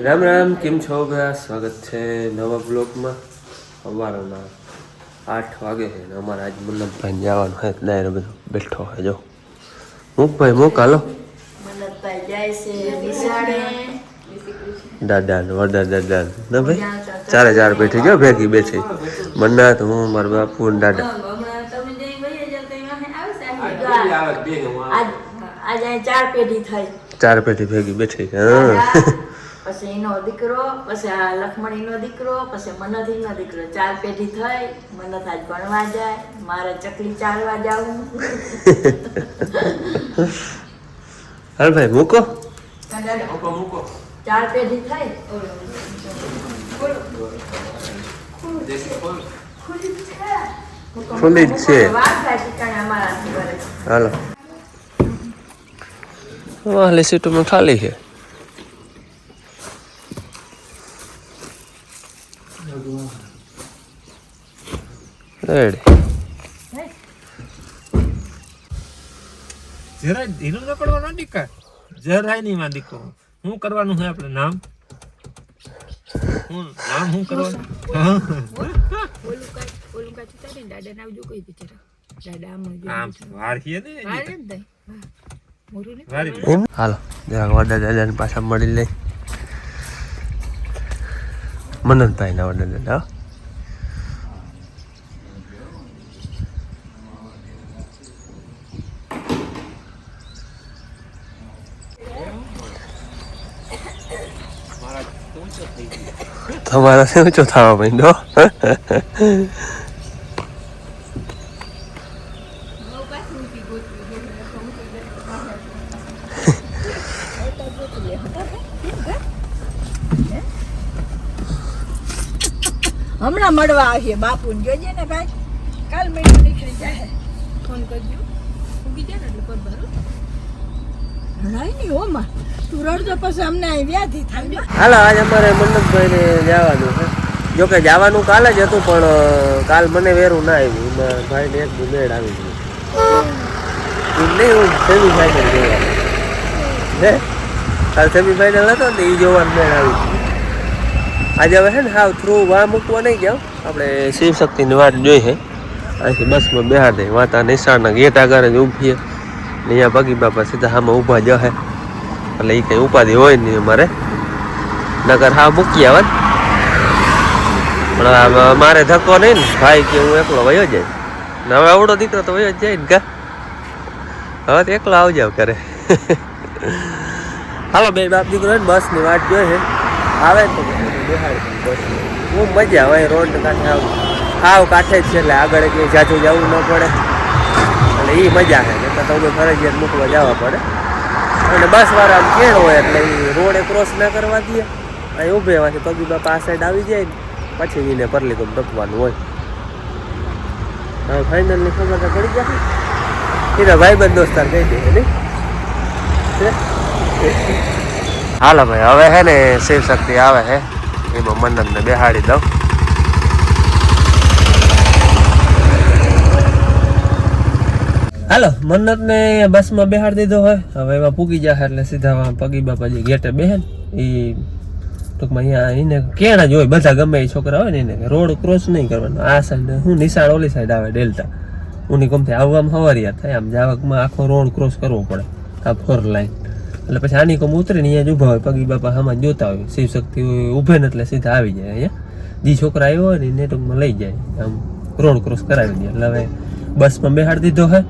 રામ રામ, કેમ છો બધા? સ્વાગત છે નવા બ્લોગમાં. સવારના 8 વાગે છે ને અમારે આજ મન્નતભાઈ જવાનું છે. દાયરો બધો બેઠો હોય. જો મૂકભાઈ મૂક, હાલો. મન્નતભાઈ જાય છે નિશાળે. દાદા ને વડા દાદા ને ભાઈ ચારે બેઠી જો ભેગી બેઠી. મન્નત, હું, મારા બાપુ ને દાદા. આજે 4 પેઢી થઈ. 4 પેઢી ભેગી બેઠી. હા, પછી એનો દીકરો, પછી આ લખમણીનો દીકરો, પછી મન્નતનો દીકરો. 4 પેઢી થઈ. મન્નત આજ ભણવા જાય, મારે ચકલી ચાલવા જાવું. હાલ ભાઈ મૂકો. 4 પેઢી થઈ. ખુલ્લી જ છે. હાલો, વાલી સીટોમાં ખાલી છે. રેડી. જરા ઢીલું ન પડવાનો દીકા, જરાય નહીં માં દીકો. શું કરવાનું છે આપણે? નામ શું કરવાનું? હાલો, જરાક વડા દાદાને પાછા મળી લઈ. મન્નતભાઈ ના વડા દાદા. તમારા શું ઊંચો થવા માંડ્યો? હમણાં મળવા આવીએ બાપુ ને. જોજે ને ભાઈ, કાલ મહિનો નીકળી જાય. ફોન કરજો, ઉગી જાય ને એટલે પર ભરું. રડાય નહીં હો માં, તું રડજો પછી અમને અહીં વ્યાધિ થાય. હાલો, આજ અમારે મન્નતભાઈ ને જવાનું છે. જોકે જવાનું કાલે જ હતું, પણ કાલ મને વેરું ના આવ્યું. એમાં ભાઈ ને એક મેળ આવી ગયું. નહીં, હું સેમી ફાઈનલ જોવાનું હે. કાલ સેમી ફાઈનલ હતો ને, એ જોવાનું મેળ આવી ગયું. આજે હવે છે ને હાવ થ્રુ વા મૂકવા નહીં જાવ. આપણે શિવશક્તિની વાત જોઈ છે. અહીંથી બસમાં બેહાર દઈ. વાતા નિશાળના ગેટ આગળ જ ઊભીએ ને અહીંયા પગી બાપા સીધા સામે ઊભા જ હે. એટલે એ કંઈ ઉપાધિ હોય નહીં અમારે. નગર હા મૂકી આવે પણ મારે ધક્કો નહીં ને. ભાઈ કે હું એકલો વયો જાય ને. હવે આવડો દીકરો તો વયો જ જાય ને કા. હવે તો એકલો આવજાવ કરે. હાલો, બે બાપ દીકરો ને બસની વાત જોઈ છે. આવે ને તો બસ બહુ મજા આવે. રોડ કાંઠે હાવ કાંઠે જ છે, એટલે આગળ ક્યાંય જાજુ જવું ન પડે. એટલે એ મજા છે. નહીં તો અમે ફરજિયાત મૂકવા જવા પડે. અને બસવાળા આમ કેળ હોય એટલે એ રોડે ક્રોસ ના કરવા દે. અહીં ઊભે હોવાથી પગી બાપા આ સાઈડ આવી જાય ને પછી એને પરલી ગમ ટપવાનું હોય. હવે ફાઇનલની ખબર તો પડી જાય. એના ભાઈબંધ દોસ્તાર કહી દે નહીં. હાલો ભાઈ, હવે હે ને શિવશક્તિ આવે છે, એમાં મન્નતને બેહાડી દઉં. હાલો, મન્નતને બસમાં બેહાડી દીધો હોય. હવે એમાં પૂગી જાય એટલે સીધા પગી બાપા જે ગેટે બેહે ને એ ટૂંકમાં અહીંયા એને કેણા જ હોય. બધા ગમે એ છોકરા હોય ને એને રોડ ક્રોસ નહીં કરવાનો. આ સાઈડ હું નિશાળ ઓલી સાઈડ આવે ડેલ્ટા ઉની ગમતે આવવામાં હવારિયા થાય. આમ જાવકમાં આખો રોડ ક્રોસ કરવો પડે આ 4 લાઈન. એટલે પછી આની કોમ ઉતરીને અહીંયા જ ઊભા હોય. પગી બાપા આમાં જોતા હોય. શિવશક્તિ ઊભે ને એટલે સીધા આવી જાય. અહીંયા જે છોકરા આવ્યો હોય ને એને ટૂંકમાં લઈ જાય, આમ રોડ ક્રોસ કરાવી દે. એટલે હવે બસમાં બેહાડી દીધો હોય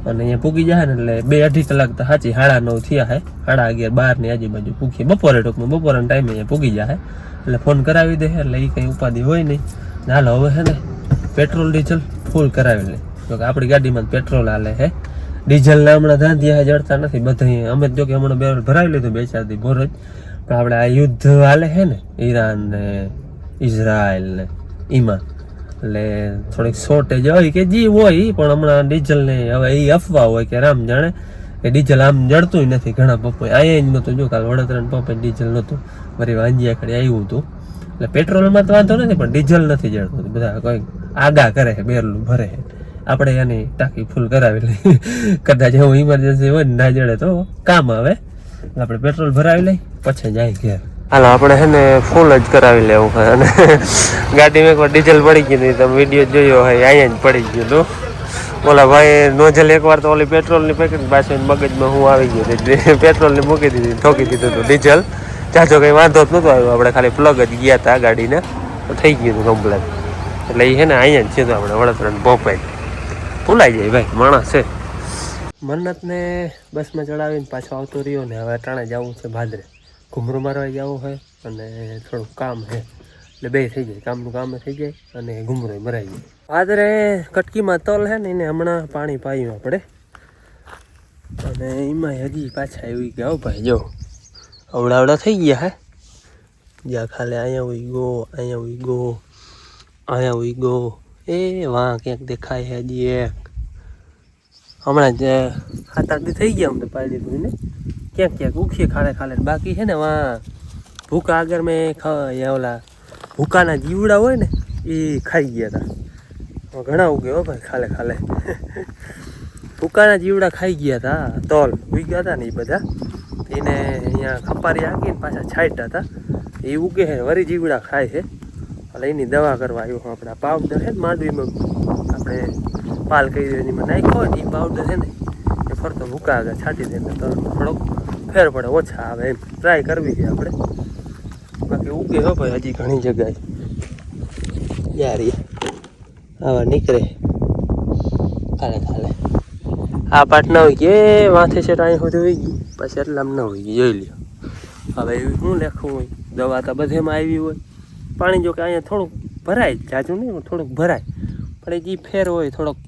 અને અહીંયા પૂગી જાય ને એટલે 2-2.5 કલાક તો સાચી 9:30 થયા હે. 11:30 12 આજુબાજુ પૂગીએ. બપોરે ટૂંકમાં બપોરના ટાઈમે અહીંયા પૂગી જાય એટલે ફોન કરાવી દે. એટલે એ કંઈ ઉપાધિ હોય નહીં. હાલો, હવે છે ને પેટ્રોલ ડીઝલ ફૂલ કરાવી લે. જો કે આપણી ગાડીમાં પેટ્રોલ હાલે હે. ડીઝલના હમણાં ધાંધિયા જડતા નથી બધા. અમે જો કે હમણાં બેરલ ભરાવી લીધું 2-4 દી ભોર જ. પણ આપણે આ યુદ્ધ હાલે છે ને ઈરાન ને ઇઝરાયલ ને એમાં, એટલે થોડીક શોર્ટેજ હોય કે જે હોય. પણ હમણાં ડીઝલને હવે એ અફવા હોય કે રામ જાણે કે ડીઝલ આમ જડતું નથી. ઘણા પંપો અહીંયા જ નહોતું. જો કાલ વડોદરાના પંપે ડીઝલ નહોતું. વળી વાંજિયા ખડી આવ્યું હતું. એટલે પેટ્રોલમાં તો વાંધો નથી, પણ ડીઝલ નથી જડતું. બધા કોઈ આગા કરે છે, બેરલું ભરે છે. આપણે એની ટાંકી ફૂલ કરાવી લઈ. કદાચ એવું ઇમરજન્સી હોય ને ના જડે તો કામ આવે. આપણે પેટ્રોલ ભરાવી લઈ પછી જાય ઘેર. હાલો આપણે છે ને ફૂલ જ કરાવી લેવું હોય અને ગાડીમાં એકવાર ડીઝલ પડી ગયું હતું તમે વિડીયો જોયો હોય અહીંયા જ પડી ગયું હતું ઓલા ભાઈ નોઝલ એકવાર તો ઓલી પેટ્રોલની પેકેટ પાછળ મગજમાં હું આવી ગયો એટલે પેટ્રોલની મૂકી દીધી ઠોકી દીધું હતું ડીઝલ જાજો કંઈ વાંધો જ નહોતો આવ્યો આપણે ખાલી પ્લગ જ ગયા હતા ગાડીને તો થઈ ગયું હતું કમ્પ્લેટ એટલે એ છે ને અહીંયા જ છે તો આપણે વડોદરાને ભોપાઈ ભૂલાઈ જાય ભાઈ માણસ છે મન્નતને બસમાં ચડાવીને પાછો આવતો રહ્યો ને હવે અટાણે જવું છે ભાદરે ઘૂમરું મારવા જવું હોય અને થોડુંક કામ છે એટલે બે થઈ જાય કામનું કામ થઈ જાય અને ઘૂમરું મરાઈ જાય ભાદરે કટકીમાં તલ છે ને એને હમણાં પાણી પાયું આપણે અને એમાં હજી પાછા એવી ગયા ભાઈ જો અવડાવડા થઈ ગયા હે જ્યાં ખાલી અહીંયા ઉઈ ગો અહીંયા ઉઈ ગો અહીંયા ઉઈ ગો એ વાં ક્યાંક દેખાય છે હજી એક હમણાં જ 7-8 દી થઈ ગયા આમ તો પાડી દીધું ને ક્યાંક ક્યાંક ઉખીએ ખાલે બાકી છે ને વાં ભૂકા આગળ મેં ઓલા ભૂકાના જીવડા હોય ને એ ખાઈ ગયા હતા ઘણા ઉગ્યો ભાઈ ખાલે ભૂકાના જીવડા ખાઈ ગયા હતા તોલ ઉઈ ગયા હતા ને એ બધા એને અહીંયા ખપારી આંકીને પાછા છાંટ્યા હતા એ ઉગે છે વરી જીવડા ખાય છે એટલે એની દવા કરવા આવ્યો આપણે પાવડર છે ને માંડવીમાં આપણે પાલ કરી દે એમાં નાખ્યો હોય ને એ પાવડર છે ને એ ફરતો ભૂકા આગળ છાંટી દે તો થોડોક ફેર પડે ઓછા આવે એમ ટ્રાય કરવી છે આપણે બાકી ઉગે હો ભાઈ હજી ઘણી જગ્યાએ યારી આવા નીકળે ખાલે આ પાટ ના હોય કે માથે છે અહીં સુધી હોય ગઈ પછી એટલામાં ન હોય ગઈ જોઈ લ્યો હવે એવી શું લેખવું હોય દવા તો બધેમાં આવી હોય પાણી જો કે અહીંયા થોડુંક ભરાય જાજુ નહીં થોડુંક ભરાય પણ એ જે ફેર હોય થોડોક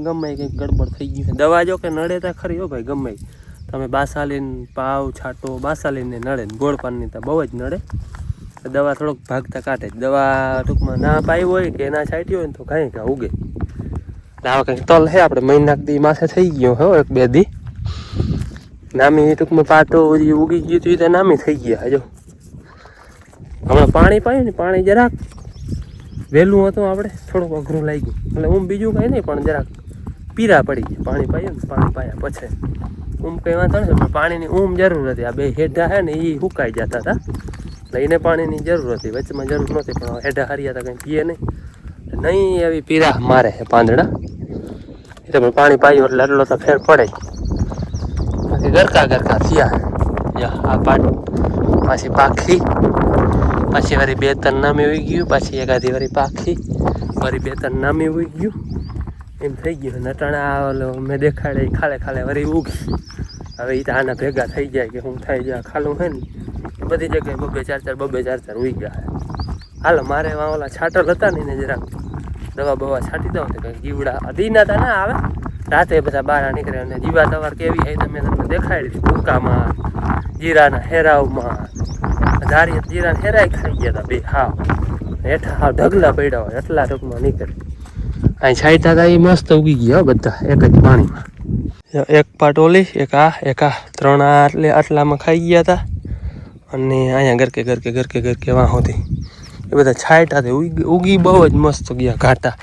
ગમે કંઈક ગડબડ થઈ ગયું છે દવા જો કે નડે તો ખરી હો ભાઈ ગમે તમે બાસાલીન પાવ છાંટો બાસાલીને નડે ને ગોળ પાનની તો બહુ જ નડે દવા થોડોક ભાગતા કાઢે દવા ટૂંકમાં ના પાઈ હોય કે ના છાંટી હોય ને તો કાંઈ કાં ઉગે આવા કંઈક તલ છે આપણે મહિનાક દી માથે થઈ ગયો હો 1-2 દી નામી ટૂંકમાં પાતો ઉગી ગયું હતું એ તો નામી થઈ ગયા હજો હમણાં પાણી પાયું ને પાણી જરાક વહેલું હતું આપણે થોડુંક અઘરું લાગ્યું એટલે બીજું કંઈ નહીં પણ જરાક પીરા પડી ગયા પાણી પાયું ને પાણી પાયા પછી કંઈ વાંધો નથી પણ પાણીની જરૂર હતી આ બે હેઠા છે ને એ સુકાઈ જતા હતા એટલે એને પાણીની જરૂર હતી વચમાં જરૂર નહોતી પણ હેઠા હાર્યા હતા કંઈ પીએ નહીં એવી પીરા મારે છે પાંદડા એ તો પાણી પાયું એટલે એટલો તો ફેર પડે બાકી ગરકા થયા આ પાટ પાછી પાખી પાછી વારી 2-3 નામી ઉઈ ગયું પાછી એકાદી વારી પાખી વારી 2-3 નામી ઉઈ ગયું એમ થઈ ગયું નટાણા મેં દેખાડે ખાલે વરી ઉગી હવે એ તો આના ભેગા થઈ જાય કે હું થઈ જાય ખાલું છે ને બધી જગ્યાએ 2-4 ઉઈ ગયા હાલો મારે ઓલા છાટલ હતા ને એને જરાક દવા બવા છાંટી દઉં તો કંઈક જીવડા દીના તા ના આવે રાતે બધા બહાર નીકળે અને જીવા તવાર કેવી હોય તમે તમને દેખાડી હતી ભૂકામાં જીરાના હેરાવમાં જીરાના હેરાય ખાઈ ગયા હતા બે હાવ હેઠા હાવ ઢગલા પડ્યા હોય એટલા ટૂંકમાં નીકળે અહીં છાંટા હતા એ મસ્ત ઉગી ગયા બધા એક જ પાણીમાં એક પાટ ઓલી એક આ 3 એટલે આટલામાં ખાઈ ગયા હતા અને અહીંયા ગરકે વાં હોતી એ બધા છાંટા હતા ઉગી બહુ જ મસ્ત ગયા ઘાટા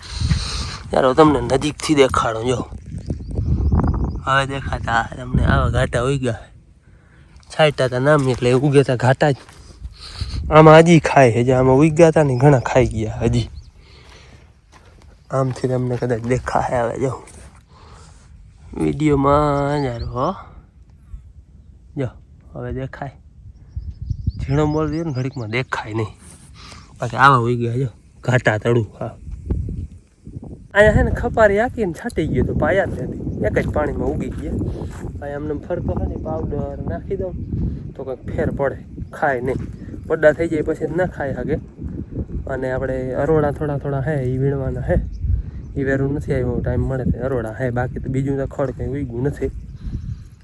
યાર તમને નજીકથી દેખાડો જો હવે દેખાતા તમને આવા ઘાટા ઉગ્યા છાંટા હતા નામ એટલે ઉગે હતા ઘાટા જ આમાં હજી ખાય છે જે આમાં ઉગ્યા હતા ને ઘણા ખાઈ ગયા હજી આમથી તમને કદાચ દેખાય આવે જો વિડીયોમાં યાર હો જો હવે દેખાય ઝીણો બોલ દે ને ઘડીકમાં દેખાય નહીં બાકી આવા હોઈ ગયા જો ઘાટા તળું હા અહીંયા છે ને ખપારી આંકીને છાંટી ગયું તો પાયા જ નથી એક જ પાણીમાં ઉગી ગયા અહીંયા અમને ફરતો હોય ને પાવડર નાખી દઉં તો કંઈક ફેર પડે ખાય નહીં પડ્ડા થઈ જાય પછી ના ખાય હાગે અને આપણે અરોડા થોડા હે એ વીણવાના હે એ વેરું નથી આવ્યો ટાઈમ મળે તો અરોડા હે બાકી તો બીજું તો ખડ કંઈ ઉગ્યું નથી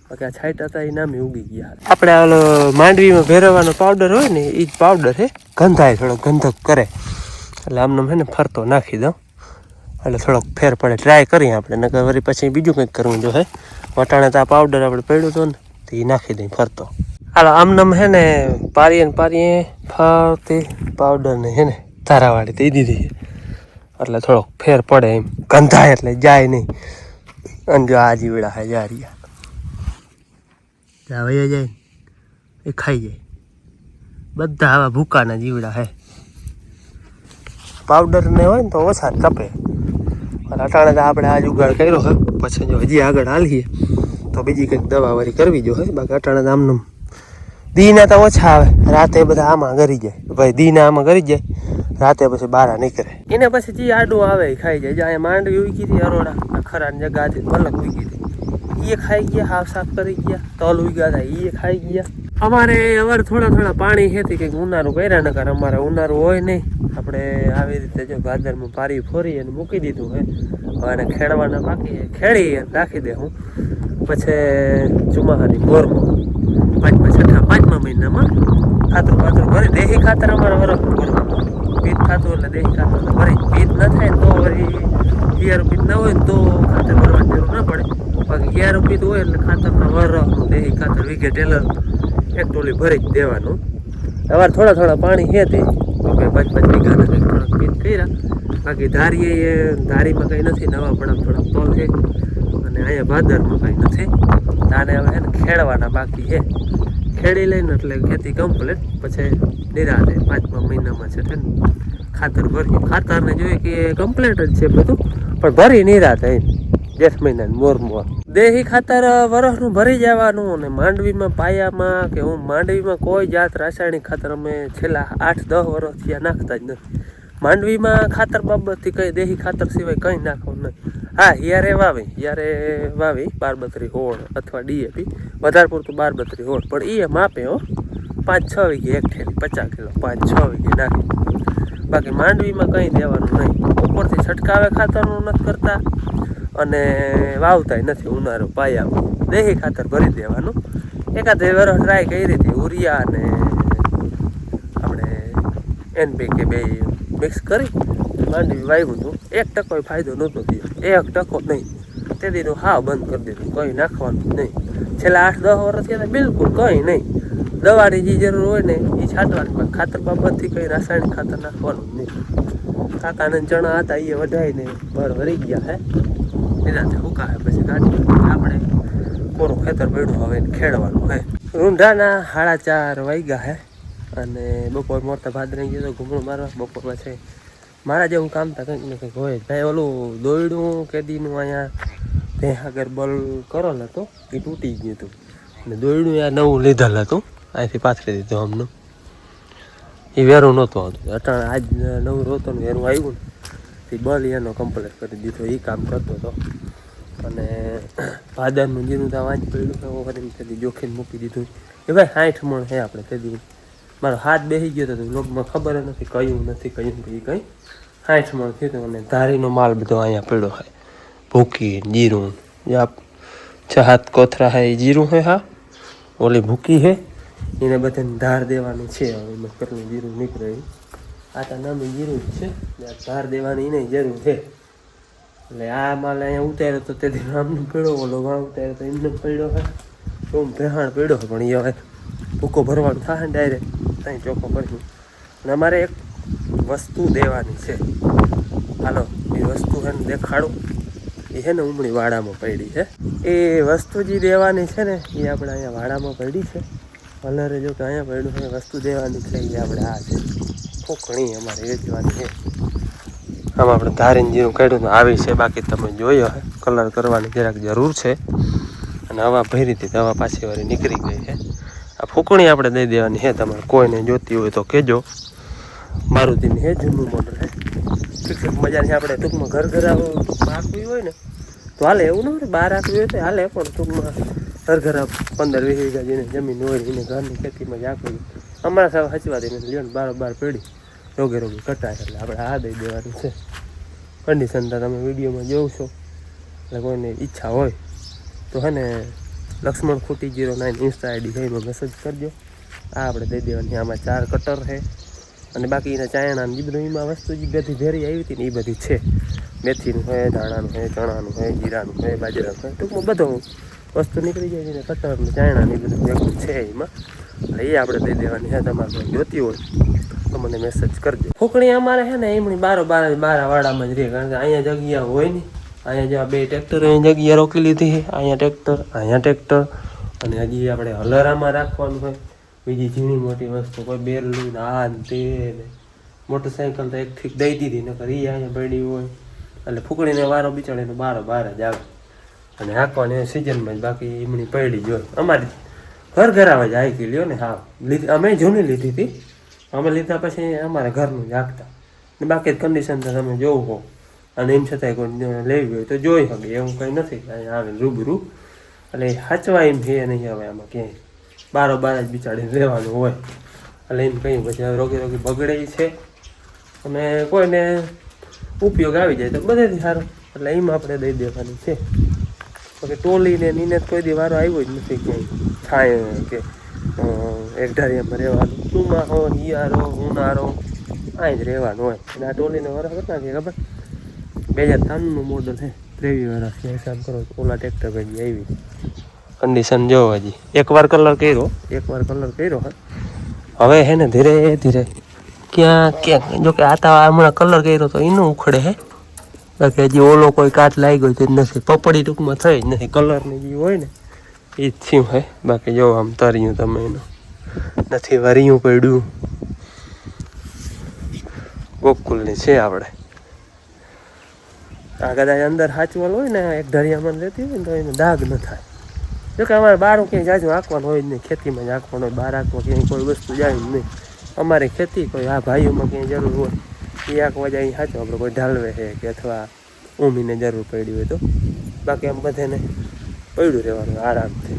બાકી આ છાંટા હતા એ નામે ઉગી ગયા આપણે ઓલો માંડવીમાં ભેરવવાનો પાવડર હોય ને એ જ પાવડર છે ગંધાય થોડો ગંધક કરે એટલે આમને છે ને ફરતો નાખી દઉં એટલે થોડોક ફેર પડે ટ્રાય કરીએ આપણે નકર વળી પછી બીજું કંઈક કરવું જો હે વટાણે તો આ પાવડર આપણે પડ્યું હતો ને તો એ નાખી દઈએ ફરતો હાલો આમનામ છે ને પારીએ ફરતી પાવડરને છે ને ધારાવાળી દઈ દીધી એટલે થોડોક ફેર પડે એમ ગંધાય એટલે જાય નહીં અને જો આ જીવડા હે જારિયા વયા જાય એ ખાઈ જાય બધા આવા ભૂકાના જીવડા હે. પાવડર ને હોય ને તો ઓછા તપે. અટાણે તો આપણે આ જુગાડ કર્યો હે. પછી જો હજી આગળ હાલીએ તો બીજી કંઈક દવા વાળી કરવી જો હે. બાકી અટાણે તો આમનું દીના તો ઓછા આવે. રાતે બધા આમાં ગરી જાય ભાઈ. દીના આમાં ગરી જાય, રાતે પછી બહાર નીકળે. એને પછી જે આડું આવે એ ખાઈ જાય. જ્યાં માંડવી ઉગી હતી અરોડા ખરા જગા હતી મલક ઉગી હતી, એ ખાઈ ગયા. હાફ સાફ કરી ગયા. તલ ઉગ્યા હતા એ ખાઈ ગયા. અમારે થોડા પાણી હેતી કંઈક ઉનાળું કર્યા નકર અમારે ઉનાળું હોય નહીં. આપણે આવી રીતે જો ભાદરમાં પારી ફોરી અને મૂકી દીધું હે. અને ખેડવાના બાકી ખેડી રાખી દે હું. પછી ચોમાસાની મોરમાં પાંચમા મહિનામાં ખાતર ભરી. દેશી ખાતર અમારે વરસ પીત ખાતું એટલે દેશી ખાતર ભરી. પીત ન થાય તો વળી હિયારું પીત ના હોય ને તો ખાતર ભરવાની જરૂર ના પડે. બાકી હિયારું પીત હોય એટલે ખાતરના વરસનું દેશી ખાતર વીઘે ટેલર એક ટોલી ભરી જ દેવાનું. અમારે થોડા પાણી છે તે 5 વીઘાના કંઈક થોડાક પીત કર્યા. બાકી ધારીમાં કંઈ નથી. નવા થોડાક તોલ છે અને અહીંયા ભાદરમાં કંઈ નથી. આને હવે છે ને ખેડવાના બાકી છે. ખેડી લઈને એટલે ખેતી કમ્પ્લીટ. પછી નિરાતે 5મા મહિનામાં છે ને ખાતર ભરીએ. ખાતરને જોઈએ કે કમ્પ્લીટ જ છે બધું, પણ ભરી નિરાતે જેઠ મહિનાની મોરમાં દેશી ખાતર વરસનું ભરી જવાનું. અને માંડવીમાં પાયામાં કે હું માંડવીમાં કોઈ જાત રાસાયણિક ખાતર અમે છેલ્લા 8-10 વર્ષથી આ નાખતા જ નથી. માંડવીમાં ખાતર બાબતથી કંઈ દેશી ખાતર સિવાય કંઈ નાખવાનું નથી. હા, યારે વાવી 12-32 અથવા DAP, વધારે પૂરતું 12-32 પણ એ માપે હો. 5-6 વીઘે એક ઠેલી 50 કિલો 5-6 વીઘે નાખી. બાકી માંડવીમાં કંઈ દેવાનું નહીં. ઉપરથી છંટકાવે ખાતરનું નથી કરતા અને વાવતાય નથી. ઉનાળો પાયામાં દેશી ખાતર ભરી દેવાનું. એકાદ વર્ષ ટ્રાય કરી હતી. ઉરિયા અને આપણે NPK બે મિક્સ કરી માંડવી વાવ્યું હતું. 1% ફાયદો નહોતો થયો. 1% નહીં. તે દીનું હાવ બંધ કરી દીધું. કંઈ નાખવાનું નહીં. છેલ્લા 8-10 વર્ષથી બિલકુલ કંઈ નહીં. દવાની જે જરૂર હોય ને એ છાંટવાની. ખાતર બાબતથી કંઈ રાસાયણિક ખાતર નાખવાનું નહીં. કાકાને ચણા હતા એ વઢાઈને ભરી ગયા હે. એનાથી હુકાય પછી કાઢી આપણે કોરું ખેતર પડ્યું હવે ખેડવાનું હે. રૂંઢાના 4:30 વાગ્યા હે. અને બપોર મોરતા ભાદરે ગયો તો ઘૂમણું મારવા. બપોર પછી મારા જેવું કામ તા કંઈક ને કંઈક હોય. ભાઈ ઓલું દોયડું કેદીનું અહીંયા ભેહાગર બલ કરેલ હતો એ તૂટી ગયું હતું. અને દોયડું આ નવું લીધેલ હતું. અહીંથી પાથરી દીધું અમનું. એ વેરું નહોતું આવતું. અટાણે આજ નવું રોતોનું વેરું આવ્યું ને તે બલ એનો કમ્પ્લીટ કરી દીધો. એ કામ કરતો હતો. અને ભાદરનું જીરું તો વાંચ પડ્યું કરીને તેથી જોખીને મૂકી દીધું. એ ભાઈ 60 મણ છે આપણે તેથી. મારો હાથ બેસી ગયો હતો લોકોમાં ખબર નથી કયું કંઈ 60 મણ થયું. અને ધારીનો માલ બધો અહીંયા પડ્યો હોય. ભૂકી જીરું 6-7 કોથરા હે એ જીરું હે. હા, ઓલી ભૂકી હે એને બધાને ધાર દેવાની છે. હવે એમાં કેટલું જીરું નીકળે. આ તો નાનું જીરું જ છે. ધાર દેવાની એને જરૂર છે. એટલે આ માલ અહીંયા ઉતાર્યો તો તેથી આમનો પડ્યો. ઓલો વાં ઉતાર્યો તો એમને પડ્યો હોય. તો ભેહાણ પડ્યો હોય. પણ એ હવે ભૂકો ભરવાનું થાય ને ડાયરેક્ટ ત્યાં ચોખ્ખો કર્યું. અને અમારે એક વસ્તુ દેવાની છે. હાલો એ વસ્તુ છે ને દેખાડું. એ છે ને ઉમળી વાડામાં પડી છે. એ વસ્તુ જે દેવાની છે ને એ આપણે અહીંયા વાડામાં પડી છે. કલરે જો કે અહીંયા પડ્યું છે. વસ્તુ દેવાની છે એ આપણે આ છે ફૂકણી અમારે વેચવાની છે. આમાં આપણે ધારીને જીરું કાઢ્યું આવી છે. બાકી તમે જોયો હે કલર કરવાની જરાક જરૂર છે. અને હવા ભરી હતી હવા પાછી વાળી નીકળી ગઈ છે. આ ફૂકણી આપણે દઈ દેવાની છે. તમારે કોઈને જોતી હોય તો કહેજો. મારુતિની છે, જૂનું મોડલ છે. ઠીક મજાની આપણે ટૂંકમાં ઘર ટૂંકમાં આખવી હોય ને તો હાલે. એવું ન હોય બહાર આખવી હોય તો હાલે. પણ ટૂંકમાં ઘર 15-20 વીઘા જેને જમીન હોય એને ઘરની ખેતીમાં જ આખવી. અમારા સાહેબ હચવાતી નથી. લ્યો ને 12 પડી રોગે કટાય એટલે આપણે આ દઈ દેવાનું છે. કન્ડિશન તો તમે વિડીયોમાં જોશો. એટલે કોઈને ઈચ્છા હોય તો હે ને લક્ષ્મણ ખૂટી 09 ઇન્સ્ટા ID છે એમાં મેસેજ કરજો. આ આપણે દઈ દેવાની. આમાં 4 કટર છે. અને બાકી એના ચાયણા ને બધું એમાં વસ્તુ જે બધી ભેરી આવી હતી ને એ બધી છે. મેથીનું હોય, ધાણાનું હોય, ચણાનું હોય, જીરાનું હોય, બાજરાનું હોય. ટૂંકમાં બધું વસ્તુ નીકળી જાય છે. કટર ને ચાયણા ને બધું ભેગું છે એમાં. એટલે એ આપણે દઈ દેવાની છે. તમારે જોતી હોય તો મને મેસેજ કરજો. ફૂકણી અમારે છે ને એમની બાર વાડામાં જ રહે. કારણ કે અહીંયા જગ્યા હોય ને. અહીંયા જેવા 2 ટ્રેક્ટર અહીં જગ્યા રોકી લીધી છે. અહીંયા ટ્રેક્ટર અને હજી આપણે હલરામાં રાખવાનું હોય. બીજી ઝીણી મોટી વસ્તુ કોઈ બેરલું ને આ ને તે ને મોટરસાઇકલ તો એકથી દઈ દીધી નકર ઈ અહીંયા પડી હોય એટલે ફૂકડીને વારો બિચાડીને બાર જ આવે અને હાંકવાની સિઝનમાં જ બાકી ઈમણી પડી જ હોય અમારી ઘર આવે જ હાંકી લ્યો ને હા લીધી અમે જૂની લીધી હતી અમે લીધા પછી અમારા ઘરનું જ હાંકતા ને બાકી કન્ડિશન તો તમે જોવું હો અને એમ છતાંય કોઈ લેવી હોય તો જોઈ શકે એવું કંઈ નથી અહીંયા આવે રૂબરૂ એટલે હાચવા એમ છે નહીં હવે આમાં ક્યાંય બાર જ બિચાડીને રહેવાનું હોય એટલે એમ કંઈ પછી રોગી બગડે છે અને કોઈને ઉપયોગ આવી જાય તો બધેથી સારું એટલે એમ આપણે દઈ દેવાની છે બાકી ટોલીને નીને કોઈ દી વારો આવ્યો જ નથી ક્યાંય થાય કે એક ધારિયામાં રહેવાનું ટૂંમાં હો હિયારો ઉનાળો અહીં જ રહેવાનું હોય અને આ ટોલીને વરસ કેટલા છે ખબર 2003નું મોડલ છે 23 વર્ષ હિસાબ કરો ઓલા ટ્રેક્ટર ભાઈ આવી કન્ડિશન જો હજી એકવાર કલર કર્યો હવે હે ને ધીરે ધીરે ક્યાં જો કે આતા હમણાં કલર કર્યો તો એનું ઉખડે હે બાકી હજી ઓલો કોઈ કાચ લાગ્યો જ નથી પપડી ટૂંકમાં થઈ જ નથી કલરની જે હોય ને એ જ થયું હે બાકી જો આમ તર્યું તમે એનું નથી વરિયું પડ્યું ગોકુલની છે આપણે આ કદાચ અંદર હાચવાલ હોય ને એક ઢરિયામાં રહેતી હોય ને તો એનો દાગ ન થાય જોકે અમારે બહાર ક્યાંય જાજુ આંકવાનું હોય જ નહીં ખેતીમાં જ આંકવાનું હોય બહાર આંકવા ક્યાંય કોઈ વસ્તુ જાય જ નહીં અમારે ખેતી કોઈ આ ભાઈઓમાં ક્યાંય જરૂર હોય એ આંકવા જાય સાચું આપણે કોઈ ઢાલવે છે કે અથવા ઉમીને જરૂર પડી હોય તો બાકી આમ બધાને પડ્યું રહેવાનું આરામથી